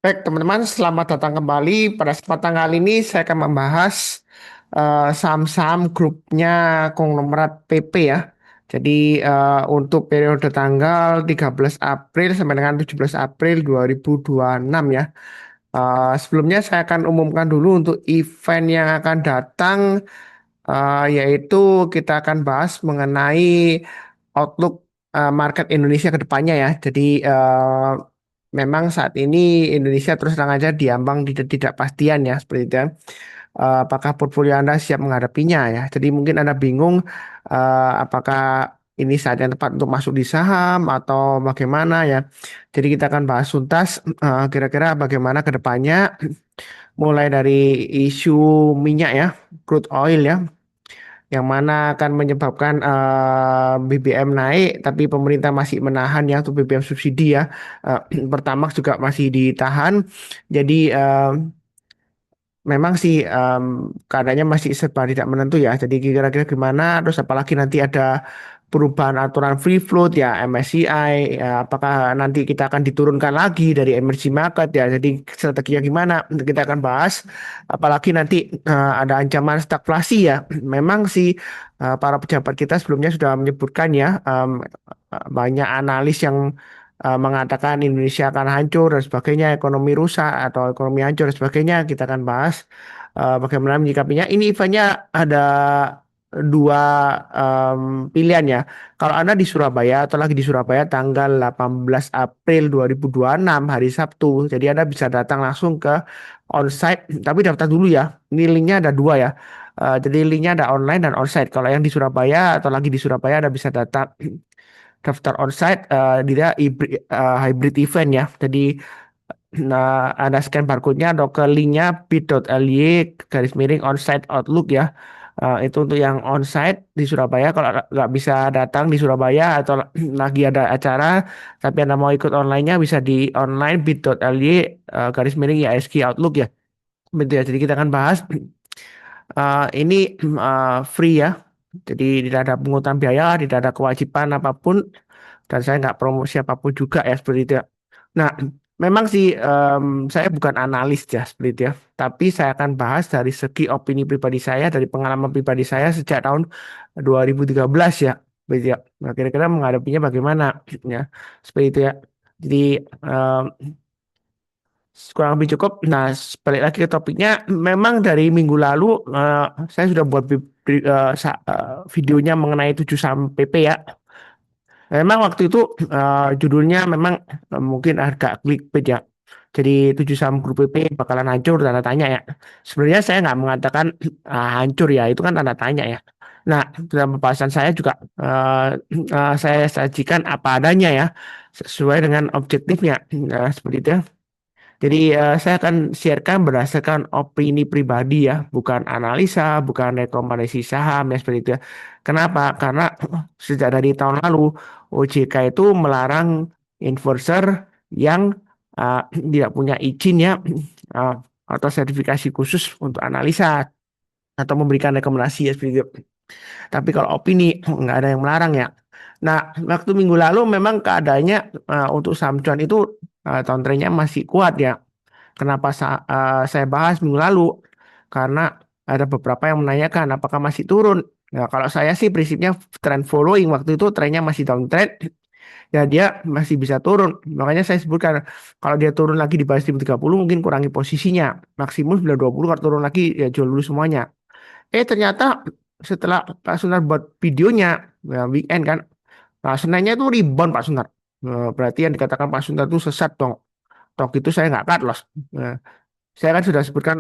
Baik, teman-teman, selamat datang kembali. Pada kesempatan kali ini saya akan membahas saham-saham grupnya konglomerat PP ya. Jadi untuk periode tanggal 13 April sampai dengan 17 April 2026 ya. Sebelumnya saya akan umumkan dulu untuk event yang akan datang, yaitu kita akan bahas mengenai outlook market Indonesia ke depannya ya. Jadi memang saat ini Indonesia terus terang aja diambang ketidakpastian ya seperti itu ya. Apakah portfolio Anda siap menghadapinya ya? Jadi mungkin Anda bingung apakah ini saat yang tepat untuk masuk di saham atau bagaimana ya. Jadi kita akan bahas tuntas kira-kira bagaimana ke depannya mulai dari isu minyak ya, crude oil ya, yang mana akan menyebabkan BBM naik, tapi pemerintah masih menahan ya untuk BBM subsidi ya. Pertamax juga masih ditahan. Jadi memang sih keadaannya masih serba tidak menentu ya. Jadi kira-kira gimana? Terus apalagi nanti ada perubahan aturan free float ya MSCI. Ya, apakah nanti kita akan diturunkan lagi dari emerging market ya? Jadi strateginya gimana? Kita akan bahas. Apalagi nanti ada ancaman stagflasi ya. Memang sih para pejabat kita sebelumnya sudah menyebutkan ya banyak analis yang mengatakan Indonesia akan hancur dan sebagainya, ekonomi rusak atau ekonomi hancur dan sebagainya. Kita akan bahas bagaimana menyikapinya. Ini eventnya ada dua pilihan ya. Kalau Anda di Surabaya atau lagi di Surabaya tanggal 18 April 2026 hari Sabtu. Jadi Anda bisa datang langsung ke onsite, tapi daftar dulu ya. Ini linknya ada dua ya. Jadi linknya ada online dan onsite. Kalau yang di Surabaya atau lagi di Surabaya Anda bisa daftar onsite, dia hybrid event ya. Jadi ada scan barcode-nya atau ke linknya bit.ly garis miring onsite outlook ya. Itu untuk yang onsite di Surabaya. Kalau nggak bisa datang di Surabaya atau lagi ada acara tapi Anda mau ikut online-nya bisa di online bit.ly garis miring ISG outlook ya. Betul ya. Jadi kita akan bahas ini free ya. Jadi tidak ada pungutan biaya, tidak ada kewajiban apapun, dan saya nggak promosi apapun juga ya seperti itu ya. Nah, memang sih saya bukan analis ya seperti itu ya, tapi saya akan bahas dari segi opini pribadi saya, dari pengalaman pribadi saya sejak tahun 2013 ya, seperti itu ya. Nah, kira-kira menghadapinya bagaimana ya, seperti itu ya. Jadi kurang lebih cukup. Nah, balik lagi ke topiknya, memang dari minggu lalu saya sudah buat videonya mengenai 7 saham PP ya. Memang waktu itu judulnya memang mungkin agak clickbait ya. Jadi 7 saham grup PP bakalan hancur tanda tanya ya. Sebenarnya saya nggak mengatakan hancur ya, itu kan tanda tanya ya. Nah, dalam pembahasan saya juga saya sajikan apa adanya ya, sesuai dengan objektifnya. Nah, seperti itu ya. Jadi saya akan sharekan berdasarkan opini pribadi ya, bukan analisa, bukan rekomendasi saham ya seperti itu ya. Kenapa? Karena sejak dari tahun lalu OJK itu melarang investor yang uh, tidak punya izin ya uh, atau sertifikasi khusus untuk analisa atau memberikan rekomendasi ya seperti itu. Tapi kalau opini nggak ada yang melarang ya. Nah, waktu minggu lalu memang keadaannya untuk saham cuan itu tahun trennya masih kuat ya. Kenapa saya bahas minggu lalu? Karena ada beberapa yang menanyakan apakah masih turun. Ya, kalau saya sih prinsipnya trend following. Waktu itu trennya masih downtrend, ya dia masih bisa turun. Makanya saya sebutkan kalau dia turun lagi di bawah 1030 mungkin kurangi posisinya. Maksimum 920 kalau turun lagi ya jual dulu semuanya. Ternyata setelah Pak Sunar buat videonya ya, weekend kan, nah, Seninnya itu rebound Pak Sunar. Berarti yang dikatakan Pak Sunar itu sesat dong. Tok itu saya nggak cut loss. Nah, saya kan sudah sebutkan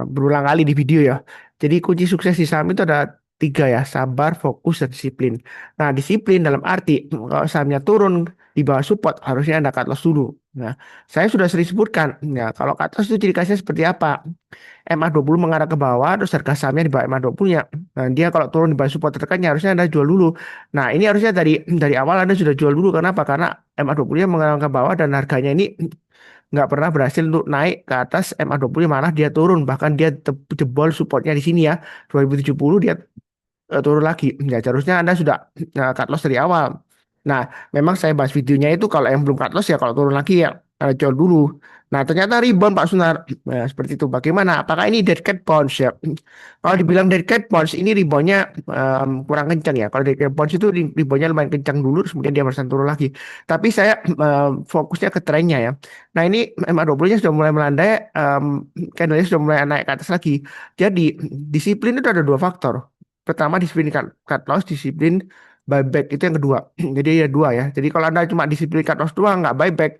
berulang kali di video ya. Jadi kunci sukses di saham itu ada tiga ya, sabar, fokus, dan disiplin. Nah, disiplin dalam arti kalau sahamnya turun di bawah support harusnya Anda cut loss dulu. Nah, saya sudah sering sebutkan, ya kalau cut loss itu ciri khasnya seperti apa? MA20 mengarah ke bawah, terus harga sahamnya di bawah MA20 ya. Nah, dia kalau turun di bawah support terdekatnya harusnya Anda jual dulu. Nah, ini harusnya dari awal Anda sudah jual dulu. Kenapa? Karena MA20-nya mengarah ke bawah dan harganya ini nggak pernah berhasil untuk naik ke atas MA20, malah dia turun, bahkan dia jebol supportnya di sini ya 2070 dia turun lagi ya, seharusnya Anda sudah cut loss dari awal. Nah, memang saya bahas videonya itu kalau yang belum cut loss ya kalau turun lagi ya jual dulu. Nah, ternyata rebound Pak Sunar. Nah, seperti itu. Bagaimana? Apakah ini dead cat bounce ya? Kalau dibilang dead cat bounce, ini reboundnya kurang kencang ya. Kalau dead cat bounce itu reboundnya lumayan kencang dulu, terus kemudian dia barusan turun lagi. Tapi saya fokusnya ke trennya ya. Nah, ini MA20-nya sudah mulai melandai, candle-nya sudah mulai naik ke atas lagi. Jadi, disiplin itu ada dua faktor. Pertama, disiplin cut loss, disiplin buyback itu yang kedua. Jadi ya dua ya. Jadi kalau Anda cuma disiplin cut loss doang, nggak buyback,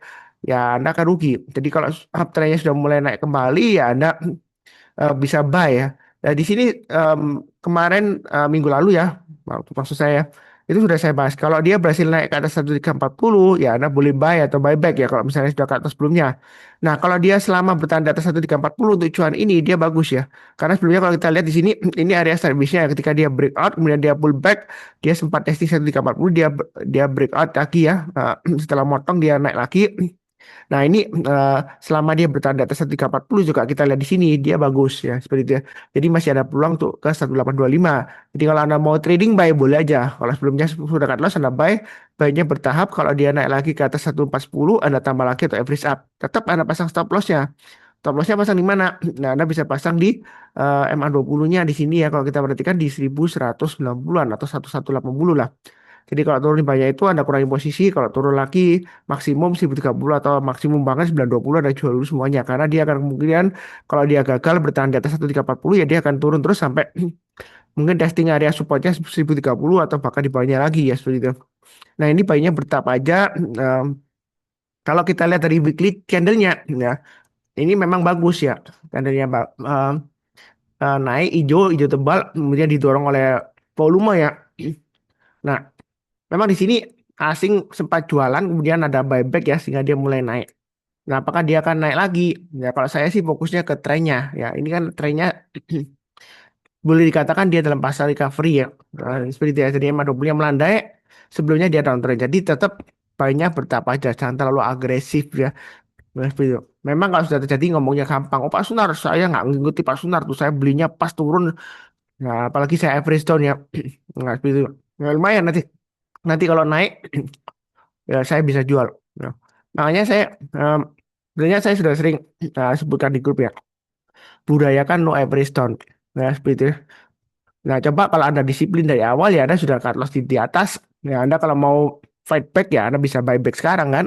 ya Anda akan rugi. Jadi kalau uptrendnya sudah mulai naik kembali, ya Anda bisa buy ya. Nah, di sini kemarin minggu lalu ya, maksud saya itu sudah saya bahas. Kalau dia berhasil naik ke atas 1340, ya Anda boleh buy atau buyback ya kalau misalnya sudah ke atas sebelumnya. Nah, kalau dia selama bertahan di atas 1340 untuk cuan ini dia bagus ya. Karena sebelumnya kalau kita lihat di sini ini area service-nya ketika dia breakout kemudian dia pullback, dia sempat testing 1340, dia breakout lagi ya. Setelah motong dia naik lagi. Nah, ini selama dia bertahan di atas 1340 juga kita lihat di sini dia bagus ya seperti itu ya. Jadi masih ada peluang untuk ke 1825. Jadi kalau Anda mau trading buy boleh aja. Kalau sebelumnya sudah cut loss Anda buy, baiknya bertahap. Kalau dia naik lagi ke atas 1410 Anda tambah lagi atau average up. Tetap Anda pasang stop loss-nya. Stop loss-nya pasang di mana? Nah, Anda bisa pasang di MA20-nya di sini ya. Kalau kita perhatikan di 1190-an atau 1180 lah. Jadi kalau turun di banyak itu Anda kurangi posisi, kalau turun lagi maksimum 1030 atau maksimum banget 920 Anda jual dulu semuanya. Karena dia akan kemungkinan kalau dia gagal bertahan di atas 1340 ya dia akan turun terus sampai mungkin testing area supportnya 1030 atau bahkan di bawahnya lagi ya seperti itu. Nah ini baiknya bertahap aja. Em, Kalau kita lihat dari weekly candle-nya ya, ini memang bagus ya. Candle-nya naik hijau, hijau tebal kemudian didorong oleh volume ya. Nah, memang di sini asing sempat jualan, kemudian ada buyback ya, sehingga dia mulai naik. Nah, apakah dia akan naik lagi? Ya, kalau saya sih fokusnya ke trennya. Ya, ini kan trennya boleh dikatakan dia dalam fase recovery ya. Nah, seperti itu ya. Jadi emang double melandai, sebelumnya dia downtrend. Jadi tetap banyak bertahap aja, jangan terlalu agresif ya. Nah, seperti itu. Memang kalau sudah terjadi ngomongnya gampang. Oh Pak Sunar, saya nggak mengikuti Pak Sunar tuh. Saya belinya pas turun. Nah, apalagi saya average down ya. Nggak seperti itu. Ya, lumayan nanti. Nanti kalau naik ya saya bisa jual. Ya. Makanya saya sebenarnya saya sudah sering sebutkan di grup ya, budayakan no average down. Nah, seperti itu. Nah, coba kalau Anda disiplin dari awal ya Anda sudah cut loss di atas. Ya, Anda kalau mau fight back ya Anda bisa buy back sekarang kan.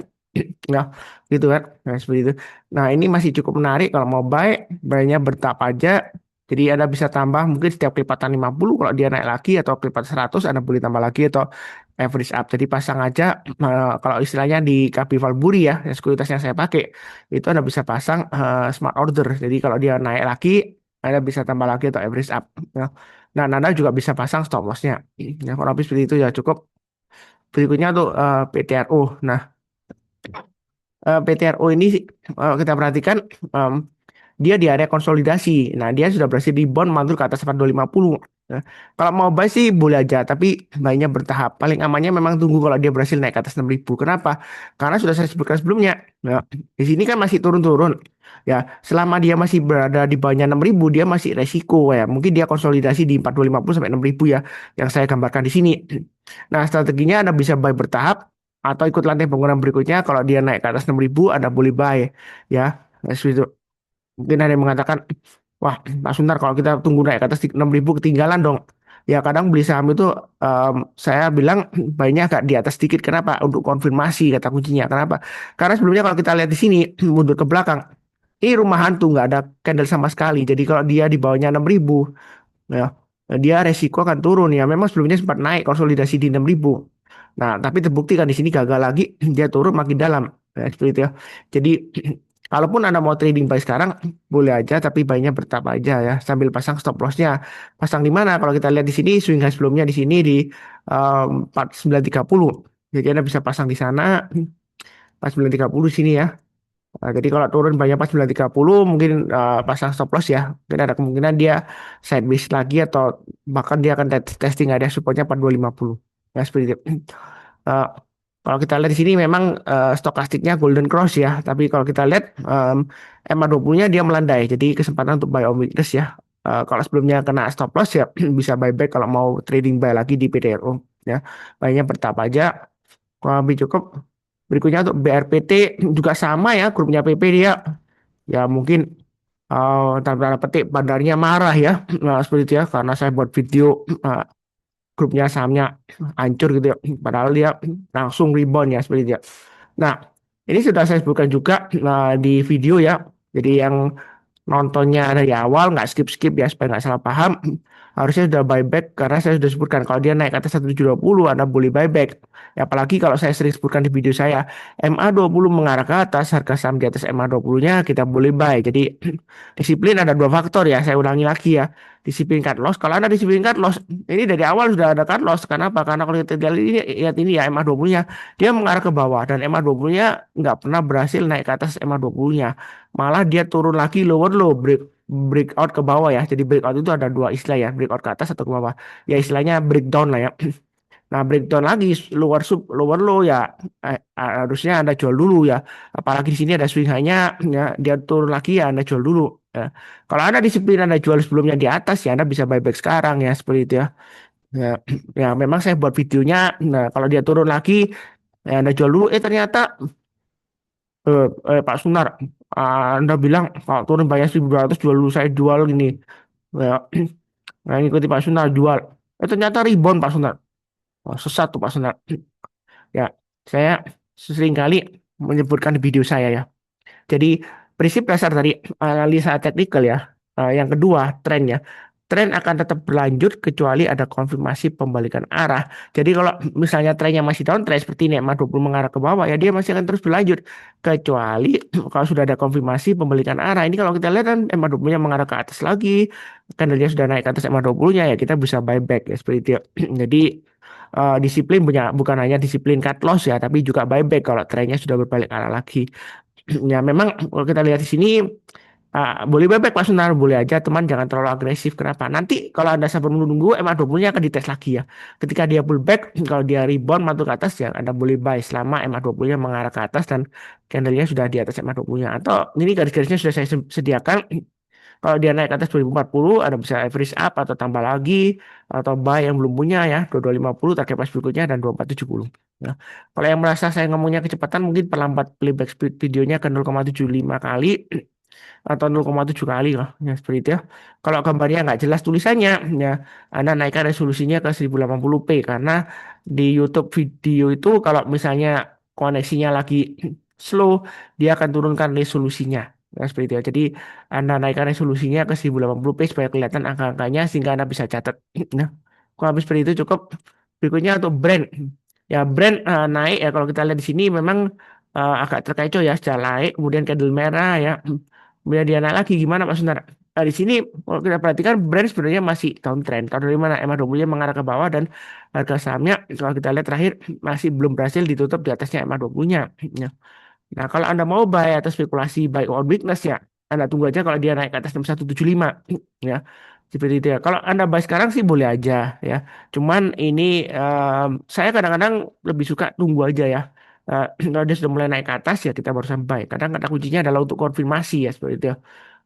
Nah, gitu kan. Nah, seperti itu. Nah, ini masih cukup menarik kalau mau buy, buy-nya bertahap aja. Jadi Anda bisa tambah mungkin setiap kelipatan 50 kalau dia naik lagi atau kelipatan 100 Anda boleh tambah lagi atau average up. Jadi pasang aja kalau istilahnya di KB Valburi ya, yang sekuritas yang saya pakai, itu Anda bisa pasang smart order. Jadi kalau dia naik lagi Anda bisa tambah lagi atau average up. Ya. Nah, Anda juga bisa pasang stop loss-nya. Ya, kalau habis seperti itu ya cukup. Berikutnya tuh PTRO. Nah, PTRO ini kita perhatikan em, dia di area konsolidasi. Nah, dia sudah berhasil rebound mantul ke atas 4250. Nah, kalau mau buy sih boleh aja, tapi mainnya bertahap. Paling amannya memang tunggu kalau dia berhasil naik ke atas 6000. Kenapa? Karena sudah saya sebutkan sebelumnya. Nah, di sini kan masih turun-turun. Ya, selama dia masih berada di bawahnya 6000, dia masih resiko ya. Mungkin dia konsolidasi di 4250 sampai 6000 ya, yang saya gambarkan di sini. Nah, strateginya Anda bisa buy bertahap atau ikut lantai bangunan berikutnya. Kalau dia naik ke atas 6000, Anda boleh buy ya. Nah, seperti itu. Mungkin ada yang mengatakan, wah Pak Suntar kalau kita tunggu naik ke atas 6000 ketinggalan dong. Ya kadang beli saham itu saya bilang baiknya agak di atas sedikit. Kenapa? Untuk konfirmasi kata kuncinya. Kenapa? Karena sebelumnya kalau kita lihat di sini mundur ke belakang, ini rumah hantu nggak ada candle sama sekali. Jadi kalau dia di bawahnya 6000, ya dia resiko akan turun ya. Memang sebelumnya sempat naik konsolidasi di 6000. Nah, tapi terbukti kan di sini gagal lagi, dia turun makin dalam. Ya, seperti itu ya. Jadi kalaupun Anda mau trading buy sekarang boleh aja tapi buy-nya bertahap aja ya sambil pasang stop loss-nya. Pasang di mana? Kalau kita lihat di sini swing high sebelumnya di sini di 4930. Jadi Anda bisa pasang di sana 4930 sini ya. Nah, jadi kalau turun banyak pas 930 mungkin pasang stop loss ya. Mungkin ada kemungkinan dia sideways lagi atau bahkan dia akan testing area supportnya 4250. Ya seperti itu. Eh, Kalau kita lihat di sini memang stokastiknya golden cross ya. Tapi kalau kita lihat MA20-nya dia melandai. Jadi kesempatan untuk buy on weakness ya. Kalau sebelumnya kena stop loss ya bisa buyback kalau mau trading buy lagi di PTRO ya. Buy-nya bertahap aja. Kurang lebih cukup. Berikutnya untuk BRPT juga sama ya, grupnya PP dia ya mungkin tanda tanda petik bandarnya marah ya. Nah, seperti itu ya karena saya buat video grupnya sahamnya hancur gitu ya. Padahal dia langsung rebound ya seperti itu ya. Nah, ini sudah saya sebutkan juga di video ya. Jadi yang nontonnya dari awal nggak skip-skip ya supaya nggak salah paham. Harusnya sudah buyback karena saya sudah sebutkan kalau dia naik ke atas 1.720 Anda boleh buyback. Ya, apalagi kalau saya sering sebutkan di video saya MA20 mengarah ke atas, harga saham di atas MA20-nya kita boleh buy. Jadi disiplin ada dua faktor ya, saya ulangi lagi ya. Disiplin cut loss. Kalau Anda disiplin cut loss, ini dari awal sudah ada cut loss. Kenapa? Karena kalau kita lihat ini ya MA20-nya dia mengarah ke bawah dan MA20-nya nggak pernah berhasil naik ke atas MA20-nya. Malah dia turun lagi lower low breakout ke bawah ya. Jadi breakout itu ada dua istilah ya, breakout ke atas atau ke bawah. Ya istilahnya breakdown lah ya. Nah, breakdown lagi lower sub lower low ya harusnya Anda jual dulu ya. Apalagi di sini ada swing high-nya ya, dia turun lagi ya Anda jual dulu. Ya. Kalau Anda disiplin Anda jual sebelumnya di atas ya Anda bisa buyback sekarang ya seperti itu ya. Ya, ya memang saya buat videonya. Nah, kalau dia turun lagi ya Anda jual dulu ternyata Pak Sunar, Anda bilang kalau turun bayar 1.200 jual dulu saya jual gini. Ya, nah, ngikuti Pak Sunar jual. Ternyata rebound Pak Sunar. Wah, sesat tuh Pak Sunar. Ya, saya sering kali menyebutkan di video saya ya. Jadi prinsip dasar dari analisa teknikal ya. Yang kedua, tren ya. Tren akan tetap berlanjut kecuali ada konfirmasi pembalikan arah. Jadi kalau misalnya trennya masih downtrend seperti ini, MA20 mengarah ke bawah ya dia masih akan terus berlanjut. Kecuali kalau sudah ada konfirmasi pembalikan arah. Ini kalau kita lihat kan MA20-nya mengarah ke atas lagi. Kan dia sudah naik ke atas MA20-nya ya kita bisa buyback ya seperti itu. Jadi disiplin bukan hanya disiplin cut loss ya, tapi juga buyback kalau trennya sudah berbalik arah lagi. Ya memang kalau kita lihat di sini boleh bebek Pak Sunar, boleh aja teman jangan terlalu agresif. Kenapa? Nanti kalau Anda sabar menunggu MA20-nya akan dites lagi ya. Ketika dia pullback, kalau dia rebound mantul ke atas ya Anda boleh buy selama MA20-nya mengarah ke atas dan candlenya sudah di atas MA20-nya. Atau ini garis-garisnya sudah saya sediakan. Kalau dia naik ke atas 2040, Anda bisa average up atau tambah lagi atau buy yang belum punya ya 2250 target price berikutnya dan 2470. Nah, kalau yang merasa saya ngomongnya kecepatan mungkin perlambat playback speed videonya ke 0,75 kali atau 0,7 kali lah ya seperti itu ya. Kalau gambarnya nggak jelas tulisannya ya Anda naikkan resolusinya ke 1080p karena di YouTube video itu kalau misalnya koneksinya lagi slow dia akan turunkan resolusinya. Ya, seperti itu ya. Jadi Anda naikkan resolusinya ke 1080p supaya kelihatan angka-angkanya sehingga Anda bisa catat. Nah, kalau habis seperti itu cukup. Berikutnya untuk brand. Ya, brand naik ya kalau kita lihat di sini memang agak terkecoh ya secara naik, kemudian candle merah ya. Kemudian dia naik lagi gimana Pak Sundar? Nah, di sini kalau kita perhatikan brand sebenarnya masih downtrend. Kalau dari mana MA20-nya mengarah ke bawah dan harga sahamnya kalau kita lihat terakhir masih belum berhasil ditutup di atasnya MA20-nya. Ya. Nah, kalau Anda mau buy atau spekulasi buy on weakness ya, Anda tunggu aja kalau dia naik ke atas 6175 ya. Seperti itu ya. Kalau Anda buy sekarang sih boleh aja ya. Cuman ini saya kadang-kadang lebih suka tunggu aja ya. Kalau dia sudah mulai naik ke atas ya kita baru sampai. Kadang kata kuncinya adalah untuk konfirmasi ya seperti itu ya.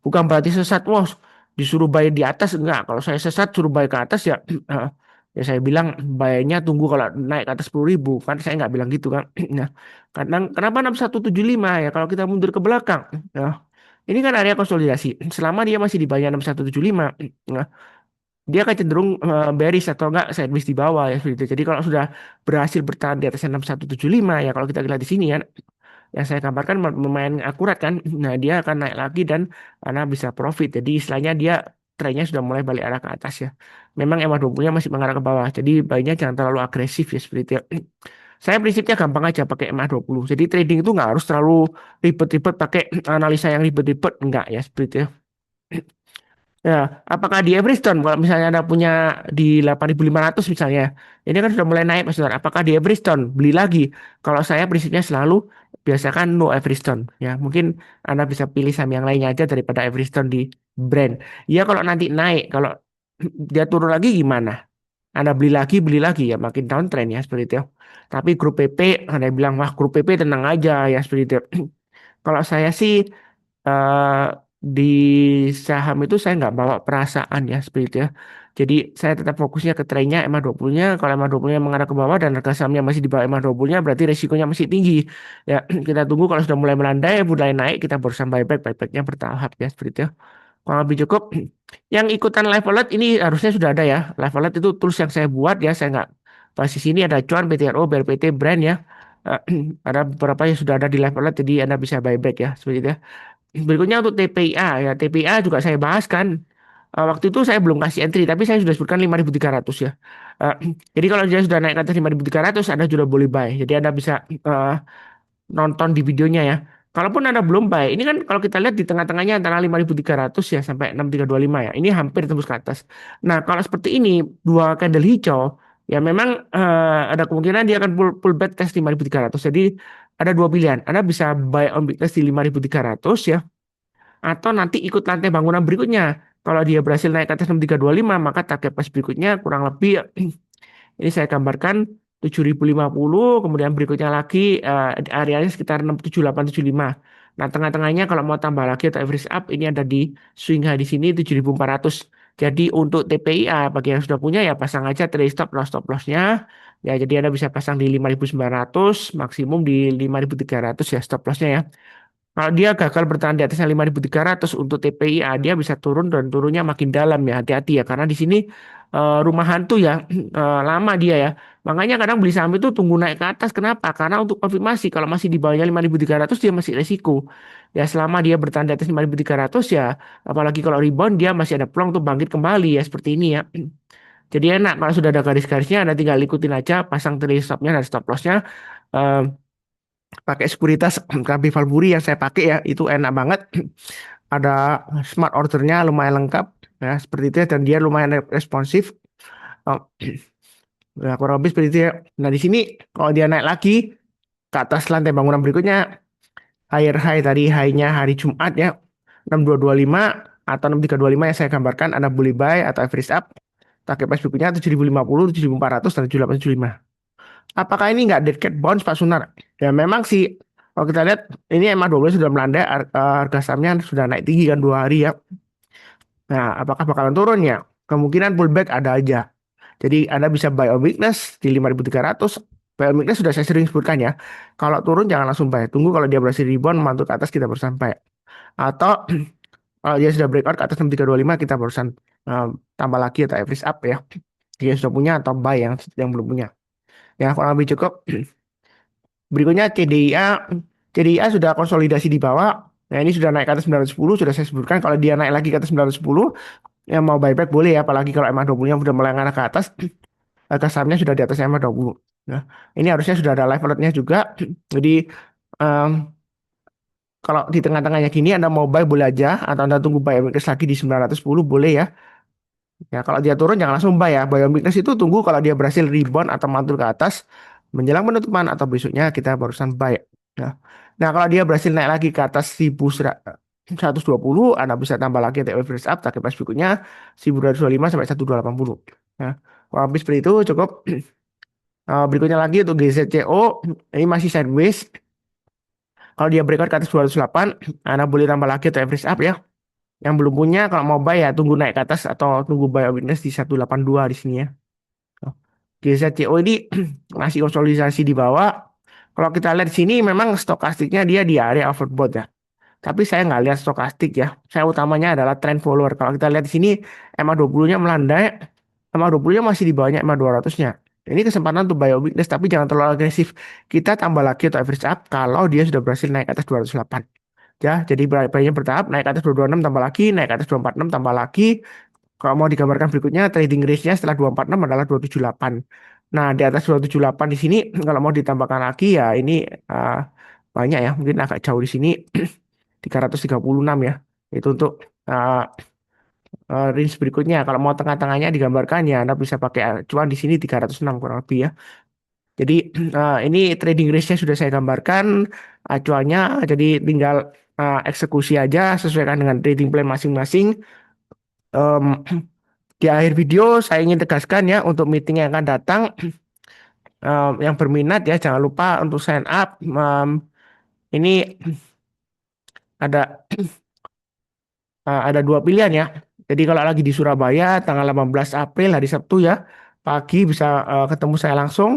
Bukan berarti sesat, wah disuruh buy di atas enggak. Kalau saya sesat suruh buy ke atas ya ya saya bilang bayarnya tunggu kalau naik ke atas 10.000 kan saya nggak bilang gitu kan. Nah, kadang kenapa 6175 ya kalau kita mundur ke belakang ya. Ini kan area konsolidasi. Selama dia masih di bawah 6175 nah, dia akan cenderung bearish atau enggak sideways di bawah ya seperti itu. Jadi kalau sudah berhasil bertahan di atas 6175 ya kalau kita lihat di sini kan yang saya gambarkan lumayan akurat kan. Nah, dia akan naik lagi dan Anda bisa profit. Jadi istilahnya dia trennya sudah mulai balik arah ke atas ya. Memang MA20-nya masih mengarah ke bawah. Jadi baiknya jangan terlalu agresif ya seperti itu. Saya prinsipnya gampang aja pakai MA20. Jadi trading itu nggak harus terlalu ribet-ribet pakai analisa yang ribet-ribet. Enggak ya seperti itu. Ya, apakah di Everestone kalau misalnya Anda punya di 8.500 misalnya, ini kan sudah mulai naik Mas Saudara. Apakah di Everestone beli lagi? Kalau saya prinsipnya selalu biasakan no Everestone ya. Mungkin Anda bisa pilih saham yang lainnya aja daripada Everestone di brand. Ya kalau nanti naik, kalau dia turun lagi gimana? Anda beli lagi ya makin downtrend ya seperti itu. Tapi grup PP Anda bilang wah grup PP tenang aja ya seperti itu. Kalau saya sih di saham itu saya nggak bawa perasaan ya seperti itu ya. Jadi saya tetap fokusnya ke trennya MA20-nya. Kalau MA20-nya mengarah ke bawah dan harga sahamnya masih di bawah MA20-nya, berarti resikonya masih tinggi. Ya, kita tunggu kalau sudah mulai melandai, mulai naik, kita berusaha buyback-nya bertahap ya seperti itu. Kurang lebih cukup. Yang ikutan live alert ini harusnya sudah ada ya. Live alert itu tools yang saya buat ya, saya nggak bahas di sini ada Cuan, BTRO, BRPT, Brand ya. Eh, ada beberapa yang sudah ada di live alert, jadi Anda bisa buyback ya seperti itu ya. Berikutnya untuk TPIA ya. TPIA juga saya bahas kan. Waktu itu saya belum kasih entry, tapi saya sudah sebutkan 5.300 ya. Eh, jadi kalau dia sudah naik ke atas 5.300, Anda sudah boleh buy. Jadi Anda bisa nonton di videonya ya. Kalaupun Anda belum buy, ini kan kalau kita lihat di tengah-tengahnya antara 5.300 ya sampai 6.325 ya. Ini hampir tembus ke atas. Nah, kalau seperti ini, dua candle hijau, ya memang ada kemungkinan dia akan pull back test 5.300. Jadi ada dua pilihan. Anda bisa buy on big test di 5.300 ya, atau nanti ikut lantai bangunan berikutnya. Kalau dia berhasil naik ke atas 6.325, maka target price berikutnya kurang lebih ini saya gambarkan 7.050, kemudian berikutnya lagi areanya sekitar 67875. Nah, tengah-tengahnya kalau mau tambah lagi atau average up ini ada di swing high di sini 7.400. Jadi untuk TPIA bagi yang sudah punya ya pasang aja trade stop loss stop lossnya. Ya, jadi Anda bisa pasang di 5.900, maksimum di 5.300 ya stop lossnya ya. Kalau dia gagal bertahan di atasnya 5.300 untuk TPIA, dia bisa turun dan turunnya makin dalam ya. Hati-hati ya, karena di sini rumah hantu ya, lama dia ya. Makanya kadang beli saham itu tunggu naik ke atas. Kenapa? Karena untuk konfirmasi, kalau masih di bawahnya 5.300 dia masih resiko. Ya selama dia bertahan di atas 5.300 ya, apalagi kalau rebound dia masih ada peluang untuk bangkit kembali ya seperti ini ya. Jadi enak kalau sudah ada garis-garisnya, Anda tinggal ikutin aja, pasang trailing stopnya dan stop lossnya. Eh, Pakai sekuritas KB Valburi yang saya pakai ya itu enak banget. Ada smart ordernya lumayan lengkap ya seperti itu ya, dan dia lumayan responsif. Oh, ya, kurang lebih seperti itu ya. Nah di sini kalau dia naik lagi ke atas lantai bangunan berikutnya, higher high tadi high-nya hari Jumat ya 6225 atau 6325 yang saya gambarkan, Anda boleh buy atau average up. Target price berikutnya 7.050, 7.400 dan 7.875. Apakah ini nggak dead cat bounce Pak Sunar? Ya memang sih. Kalau kita lihat ini MA12 sudah melandai, harga sahamnya sudah naik tinggi kan 2 hari ya. Nah, apakah bakalan turun ya? Kemungkinan pullback ada aja. Jadi Anda bisa buy on weakness di 5.300. Buy on weakness sudah saya sering sebutkan ya. Kalau turun jangan langsung buy. Tunggu kalau dia berhasil rebound mantul ke atas kita barusan buy. Atau kalau dia sudah breakout ke atas 6325 kita barusan uh, tambah lagi atau average up ya. Dia sudah punya atau buy yang belum punya. Ya, kurang lebih cukup. Berikutnya CDIA. CDIA sudah konsolidasi di bawah. Nah, ini sudah naik ke atas 910, sudah saya sebutkan. Kalau dia naik lagi ke atas 910, yang mau buyback boleh ya. Apalagi kalau MA20-nya sudah mulai ngarah ke atas, harga sahamnya sudah di atas MA20. Nah, ini harusnya sudah ada live alertnya juga. Jadi, em, kalau di tengah-tengahnya gini, Anda mau buy boleh aja. Atau Anda tunggu buy weakness lagi di 910, boleh ya. Ya, kalau dia turun jangan langsung buy ya. Buy on weakness itu tunggu kalau dia berhasil rebound atau mantul ke atas menjelang penutupan atau besoknya kita barusan buy. Nah, nah kalau dia berhasil naik lagi ke atas 1.120, Anda bisa tambah lagi TW average up target price berikutnya 1.225 sampai 1.280. Nah, kalau habis seperti itu cukup. Berikutnya lagi untuk GZCO ini masih sideways. Kalau dia breakout ke atas 208, Anda boleh tambah lagi atau average up ya. Yang belum punya kalau mau buy ya tunggu naik ke atas atau tunggu buy weakness di 182 di sini ya. GZCO ini masih konsolidasi di bawah. Kalau kita lihat di sini memang stokastiknya dia di area overbought ya. Tapi saya nggak lihat stokastik ya. Saya utamanya adalah trend follower. Kalau kita lihat di sini MA20-nya melandai, MA20-nya masih di bawahnya MA200-nya. Ini kesempatan untuk buy weakness tapi jangan terlalu agresif. Kita tambah lagi atau average up kalau dia sudah berhasil naik ke atas 208. Ya, jadi buy-nya bertahap, naik ke atas 226 tambah lagi, naik ke atas 246 tambah lagi. Kalau mau digambarkan berikutnya, trading range-nya setelah 246 adalah 278. Nah, di atas 278 di sini, kalau mau ditambahkan lagi ya ini uh, banyak ya, mungkin agak jauh di sini, 336 ya. Itu untuk uh, range berikutnya. Kalau mau tengah-tengahnya digambarkan ya, Anda bisa pakai acuan di sini 306 kurang lebih ya. Jadi ini trading range-nya sudah saya gambarkan, acuannya, jadi tinggal eksekusi aja sesuaikan dengan trading plan masing-masing. Em, Di akhir video saya ingin tegaskan ya untuk meeting yang akan datang, yang berminat ya jangan lupa untuk sign up. Ini ada ada dua pilihan ya. Jadi kalau lagi di Surabaya tanggal 18 April hari Sabtu ya pagi bisa ketemu saya langsung.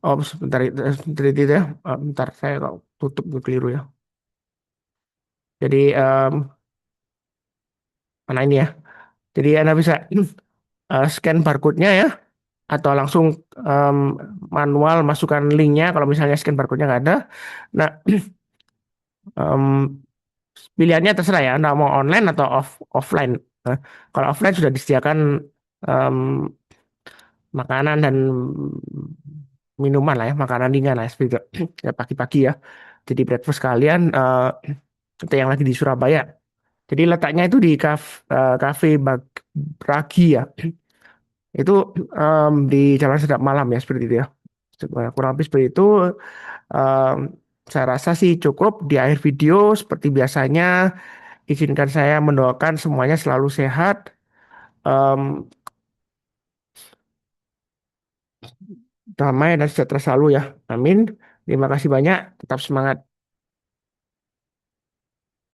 Oh sebentar sebentar itu ya. Bentar saya kok tutup gue keliru ya. Jadi mana ini ya? Jadi Anda bisa scan barcode-nya ya atau langsung em, manual masukkan linknya kalau misalnya scan barcode-nya nggak ada. Nah, em, pilihannya terserah ya, Anda mau online atau offline. Nah, kalau offline sudah disediakan em, makanan dan minuman lah ya, makanan ringan lah seperti itu. Ya pagi-pagi ya. Jadi breakfast kalian untuk yang lagi di Surabaya. Jadi letaknya itu di Cafe Bragi ya. Itu di Jalan Sedap Malam ya seperti itu ya. Kurang lebih seperti itu. Em, saya rasa sih cukup di akhir video seperti biasanya. Izinkan saya mendoakan semuanya selalu sehat, em, damai dan sejahtera selalu ya. Amin. Terima kasih banyak. Tetap semangat.